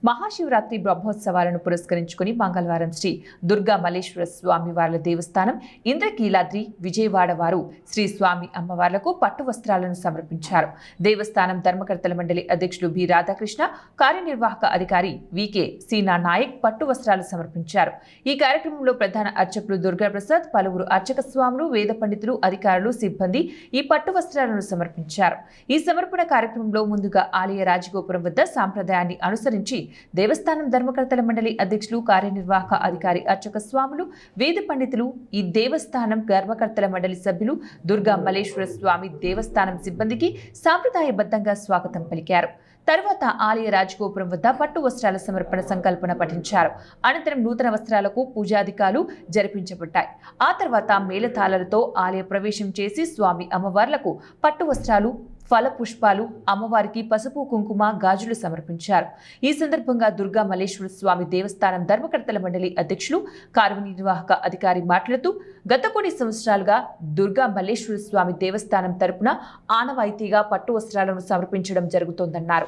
మహాశివరాత్రి బ్రహ్మోత్సవాలను పురస్కరించుకుని మంగళవారం శ్రీ దుర్గా మల్లేశ్వర స్వామి వార్ల దేవస్థానం ఇంద్రకీలాద్రి విజయవాడ వారు శ్రీ స్వామి అమ్మవార్లకు పట్టు వస్త్రాలను సమర్పించారు. దేవస్థానం ధర్మకర్తల మండలి అధ్యక్షులు బి రాధాకృష్ణ, కార్యనిర్వాహక అధికారి వికే సీనా నాయక్ పట్టు వస్త్రాలు సమర్పించారు. ఈ కార్యక్రమంలో ప్రధాన అర్చకులు దుర్గాప్రసాద్, పలువురు అర్చక స్వాములు, వేద పండితులు, అధికారులు, సిబ్బంది ఈ పట్టు వస్త్రాలను సమర్పించారు. ఈ సమర్పణ కార్యక్రమంలో ముందుగా ఆలయ రాజగోపురం వద్ద సాంప్రదాయాన్ని అనుసరించి దేవస్థానం ధర్మకర్తల మండలి అధ్యక్షులు, కార్యనిర్వాహక అధికారి, అర్చక స్వాములు, వేద పండితులు, ఈ దేవస్థానం ధర్మకర్తల మండలి సభ్యులు, దుర్గా మల్లేశ్వర స్వామి దేవస్థానం సిబ్బందికి సాంప్రదాయబద్ధంగా స్వాగతం పలికారు. తర్వాత ఆలయ రాజగోపురం వద్ద పట్టు వస్త్రాల సమర్పణ సంకల్పన పఠించారు. అనంతరం నూతన వస్త్రాలకు పూజాధికాలు జరిపించబడ్డాయి. ఆ తర్వాత మేళతాళాలతో ఆలయ ప్రవేశం చేసి స్వామి అమ్మవార్లకు పట్టు వస్త్రాలు, ఫల పుష్పాలు, అమ్మవారికి పసుపు, కుంకుమ, గాజులు సమర్పించారు. ఈ సందర్భంగా దుర్గా మల్లేశ్వర స్వామి దేవస్థానం ధర్మకర్తల మండలి అధ్యక్షులు, కార్యనిర్వాహక అధికారి మాట్లాడుతూ, గత కొన్ని సంవత్సరాలుగా దుర్గా మల్లేశ్వర స్వామి దేవస్థానం తరపున ఆనవాయితీగా పట్టు వస్త్రాలను సమర్పించడం జరుగుతోందన్నారు.